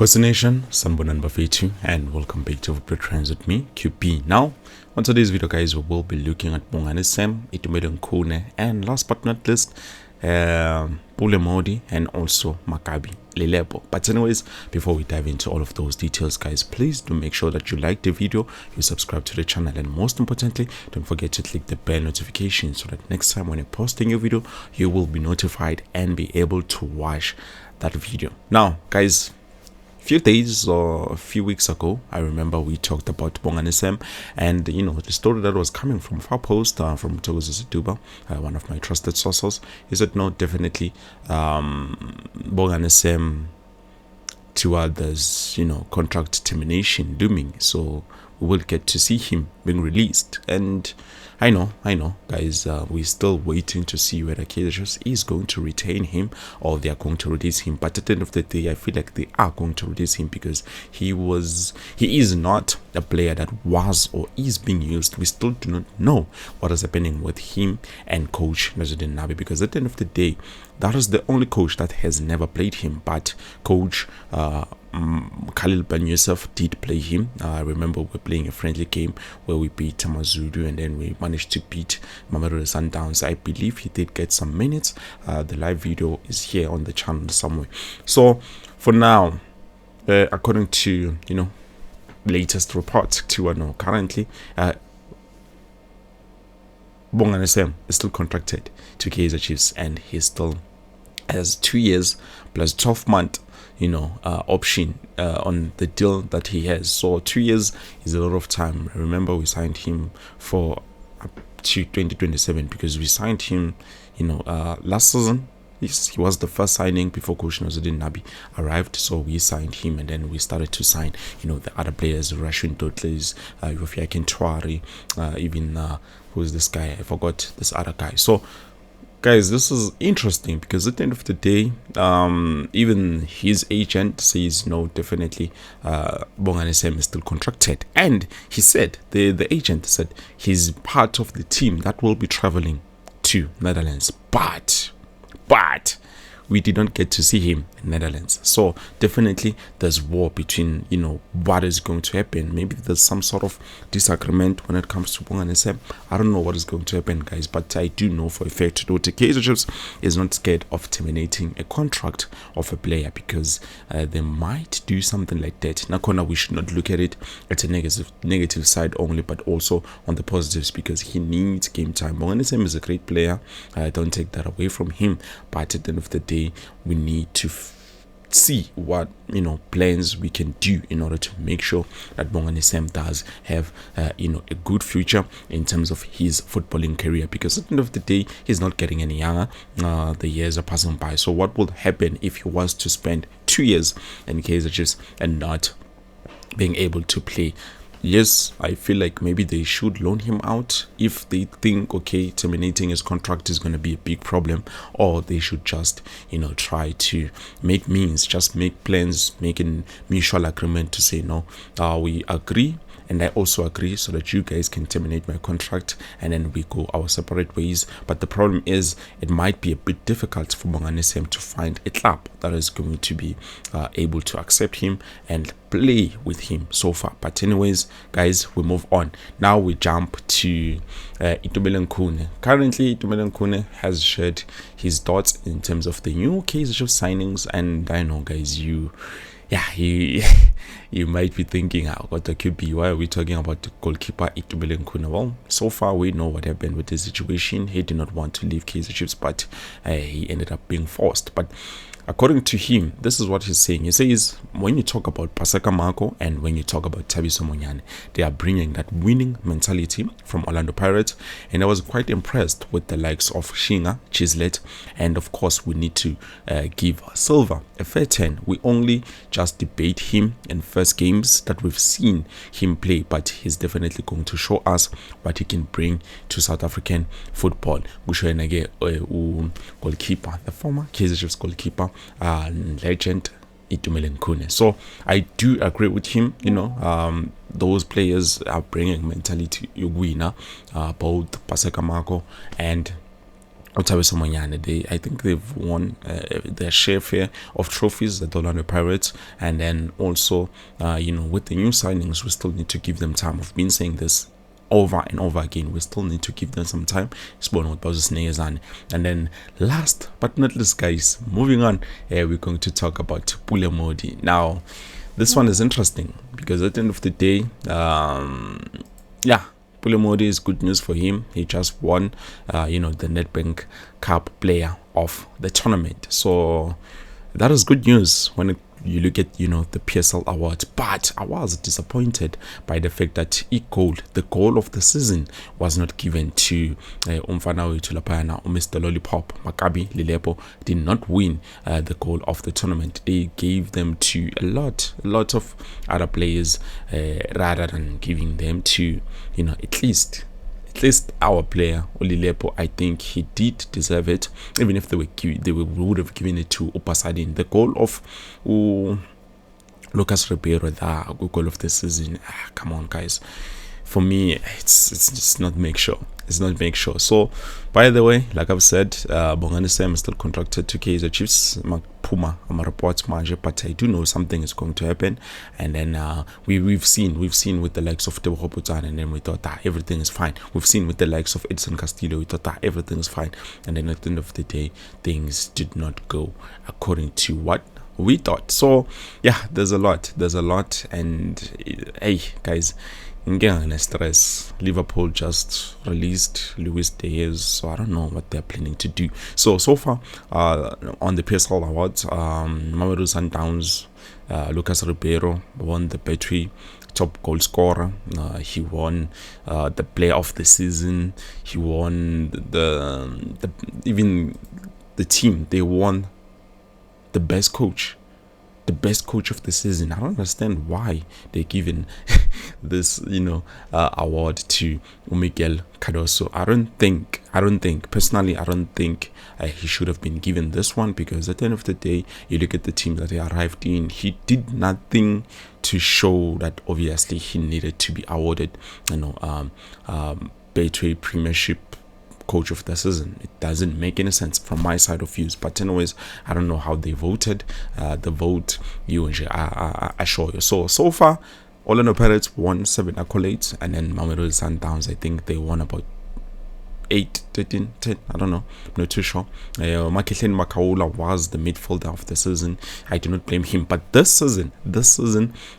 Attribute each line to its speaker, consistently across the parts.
Speaker 1: Nation, Sanbonan Bafetu, and welcome back to Football Trends with me, QP. Now, on today's video, guys, we will be looking at Bonganism, Itumeleng Khune, and last but not least, Pule Modi, and also Maccabi Lelebo. But anyways, before we dive into all of those details, guys, please do make sure that you like the video, you subscribe to the channel, and most importantly, don't forget to click the bell notification so that next time when I post a new video, you will be notified and be able to watch that video. Now, guys, few days or a few weeks ago, I remember we talked about Bonganism, and the story that was coming from far post from Togozi Situba, one of my trusted sources. He said no, definitely Bonganism to others, contract termination looming, so we will get to see him being released. And I know, guys, we're still waiting to see whether Kaizer is going to retain him or they are going to release him. But at the end of the day, I feel like they are going to release him because he is not a player that was or is being used. We still do not know what is happening with him and coach Nazardine Nabi, because at the end of the day, that is the only coach that has never played him. But coach Khalil Ben Yusuf did play him. I remember we were playing a friendly game where we beat Tamazulu and then we managed to beat Mamelodi Sundowns. I believe he did get some minutes. The live video is here on the channel somewhere. So for now, according to latest reports to currently Bonganism is still contracted to Kaizer Chiefs, and he still has 2 years plus 12 months option on the deal that he has. So 2 years is a lot of time. Remember, we signed him for up to 2027 because we signed him last season. He was the first signing before Coach Nazardine Nabi arrived, so we signed him, and then we started to sign the other players, Russian Dotles, Yofia Kentwari, even who's this guy? I forgot this other guy. So guys, this is interesting because at the end of the day, even his agent says no, definitely Bonganism is still contracted, and he said the agent said he's part of the team that will be traveling to Netherlands, but we did not get to see him in Netherlands. So definitely there's war between what is going to happen. Maybe there's some sort of disagreement when it comes to Bonganism. I don't know what is going to happen, guys, but I do know for a fact that Kaizer Chiefs is not scared of terminating a contract of a player because they might do something like that. Nakona, we should not look at it at a negative side only, but also on the positives, because he needs game time. Bonganism is a great player. I don't take that away from him, but at the end of the day, we need to see what plans we can do in order to make sure that Bonganism does have a good future in terms of his footballing career, because at the end of the day, he's not getting any younger. The years are passing by. So what will happen if he was to spend 2 years in Kaizer Chiefs and not being able to play? Yes, I feel like maybe they should loan him out if they think, okay, terminating his contract is going to be a big problem, or they should just, try to make means, just make plans, make a mutual agreement to say, no, we agree, and I also agree, so that you guys can terminate my contract and then we go our separate ways. But the problem is, it might be a bit difficult for Bonganism to find a club that is going to be able to accept him and play with him so far. But anyways, guys, we move on. Now we jump to Itumeleng Khune. Currently, Itumeleng Khune has shared his thoughts in terms of the new Kaizer Chiefs signings, and I know, guys, you might be thinking, what the QB, why are we talking about the goalkeeper Itumeleng Khune? Well, so far we know what happened with the situation. He did not want to leave Kaizer Chiefs, but he ended up being forced. But according to him, this is what he's saying. He says, when you talk about Paseka Marco and when you talk about Thabiso Monyane, they are bringing that winning mentality from Orlando Pirates. And I was quite impressed with the likes of Shinga, Chislet, and of course, we need to give Silva a fair turn. We only just debate him in first games that we've seen him play, but he's definitely going to show us what he can bring to South African football. Goalkeeper, the former Kaizer Chiefs goalkeeper, legend Itumeleng Khune. So I do agree with him. Those players are bringing mentality winner, both Paseka Marco and Otabe Somonyane, I think they've won their share of trophies, the Orlando Pirates, and then also, with the new signings, we still need to give them time. I've been saying this over and over again. We still need to give them some time. And then, last but not least, guys, moving on, we're going to talk about Pule Modi. Now, this one is interesting because at the end of the day, Pule Modi is good news for him. He just won, the Nedbank Cup Player of the tournament. So that is good news when you look at, the PSL awards. But I was disappointed by the fact that the goal of the season, was not given to Umfana Tulapayana or Mr. Lollipop. Maccabi Lilepo did not win the goal of the tournament. They gave them to a lot of other players rather than giving them to, at least our player Olilepo. I think he did deserve it, even if they would have given it to Upasadin. The goal of Lucas Ribeiro, the goal of the season. Come on, guys. For me, it's not make sure. It's not make sure. So, by the way, like I've said, Bonganism is still contracted to Kaizer Chiefs. Puma, reports manje, but I do know something is going to happen. And then we've seen with the likes of Tebogo Putan, and then we thought everything is fine. We've seen with the likes of Edson Castillo, we thought everything is fine. And then at the end of the day, things did not go according to what we thought. So yeah, there's a lot, and hey guys, stress. Liverpool just released Luis Diaz, so I don't know what they're planning to do. So far, on the PSL awards, Mamelodi Sundowns, Lucas Ribeiro won the Betway top goal scorer. He won the player of the season. He won the even the team. They won the best coach of the season. I don't understand why they're giving this, award to Miguel Cardoso. I don't think personally, he should have been given this one, because at the end of the day, you look at the team that he arrived in, he did nothing to show that obviously he needed to be awarded, Betway Premiership coach of the season. It doesn't make any sense from my side of views. But anyways, I don't know how they voted. The vote, I show you. So far, Orlando Pirates won 7 accolades, and then Mamelodi Sundowns, I think they won about 8, 13, 10, I don't know, I'm not too sure. Makitlen Makaula was the midfielder of the season. I do not blame him, but this season,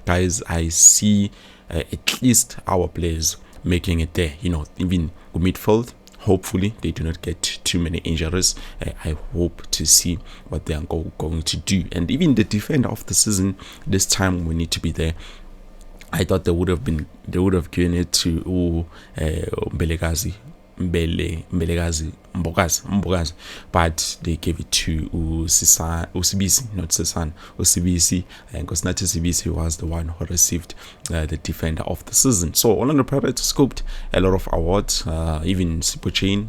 Speaker 1: guys, I see at least our players making it there, even midfield. Hopefully they do not get too many injuries. I hope to see what they are going to do. And even the defender of the season, this time we need to be there. I thought they would have given it to Mbogazi, but they gave it to Usibisi, not Sisan. Usibisi, and Kosnati Sibisi was the one who received the defender of the season. So Orlando Pirates scooped a lot of awards, even Sipochain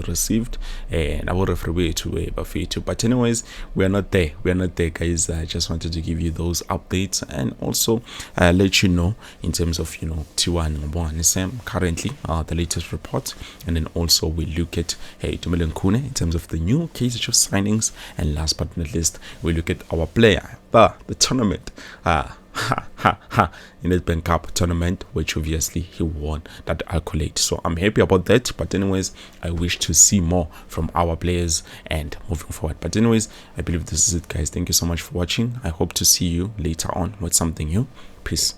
Speaker 1: received, and I would have referred to Bafetu. But anyways, we are not there, guys. I just wanted to give you those updates, and also let you know in terms of T1 Bonganism currently, the latest report, and then also we look at Tumele Nkune in terms of the new Kaizer Chiefs signings, and last but not least, we look at our player, the tournament, in the Nedbank Cup tournament, which obviously he won that accolade. So I'm happy about that. But anyways, I wish to see more from our players and moving forward. But anyways, I believe this is it, guys. Thank you so much for watching. I hope to see you later on with something new. Peace.